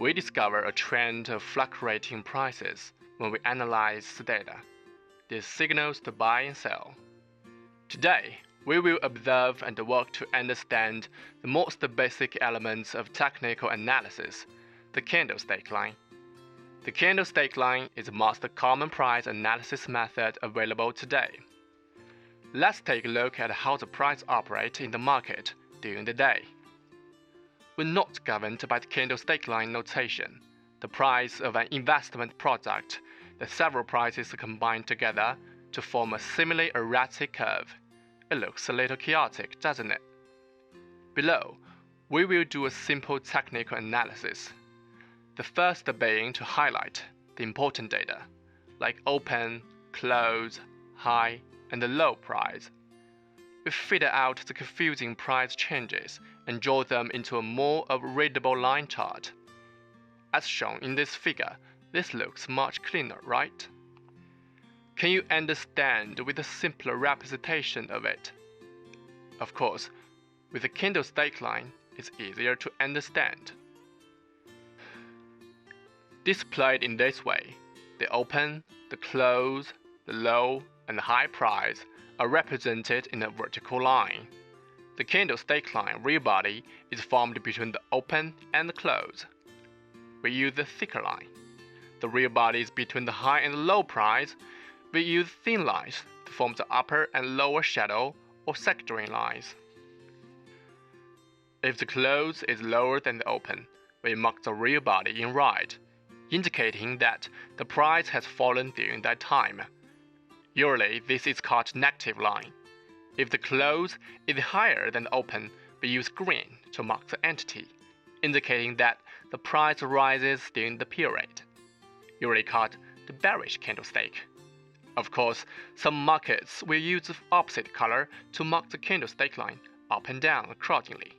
we discover a trend of fluctuating prices when we analyze the data. This signals to buy and sell. Today, we will observe and work to understand the most basic elements of technical analysis, the candlestick line. The candlestick line is the most common price analysis method available today. Let's take a look at how the price operates in the market during the day. We're not governed by the candlestick line notation, the price of an investment product, the several prices combined together to form a seemingly erratic curve. It looks a little chaotic, doesn't it? Below, we will do a simple technical analysis. The first being to highlight the important data, like open, close, high, and low price. We filter out the confusing price changes and draw them into a more readable line chart. As shown in this figure, this looks much cleaner, right? Can you understand with a simpler representation of it? Of course, with the candlestick line, it's easier to understand. Displayed in this way, the open, the close, the low, and the high price are represented in a vertical line. The candlestick line real body is formed between the open and the close. We use the thicker line. The real body is between the high and the low price. We use thin lines to form the upper and lower shadow or sectoring lines. If the close is lower than the open, we mark the real body in red, indicating that the price has fallen during that time. Usually, this is called negative line. If the close is higher than the open, we use green to mark the entity, indicating that the price rises during the period, usually called the bearish candlestick. Of course, some markets will use the opposite color to mark the candlestick line up and down accordingly.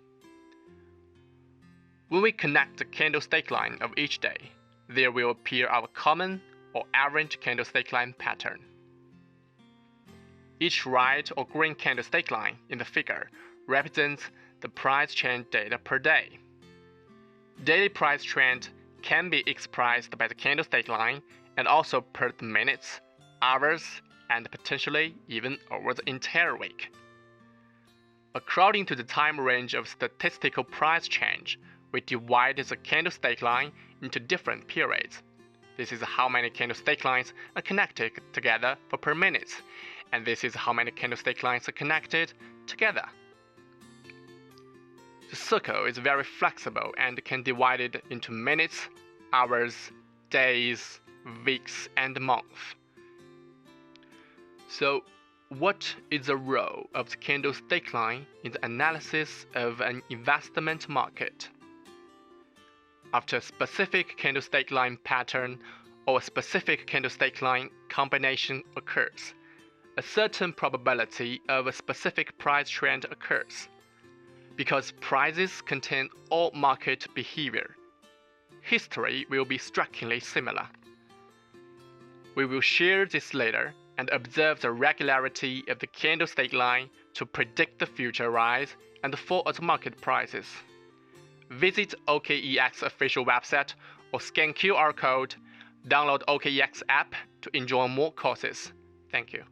When we connect the candlestick line of each day, there will appear our common or average candlestick line pattern. Each red or green candlestick line in the figure represents the price change data per day. Daily price trend can be expressed by the candlestick line and also per the minutes, hours, and potentially even over the entire week. According to the time range of statistical price change, we divide the candlestick line into different periods. This is how many candlestick lines are connected together per minute, and this is how many candlestick lines are connected together. The circle is very flexible and can be divided into minutes, hours, days, weeks, and months. So, what is the role of the candlestick line in the analysis of an investment market? After a specific candlestick line pattern or a specific candlestick line combination occurs, a certain probability of a specific price trend occurs. Because prices contain all market behavior, history will be strikingly similar. We will share this later and observe the regularity of the candlestick line to predict the future rise and fall of market prices. Visit OKEx official website or scan QR code, download OKEx app to enjoy more courses. Thank you.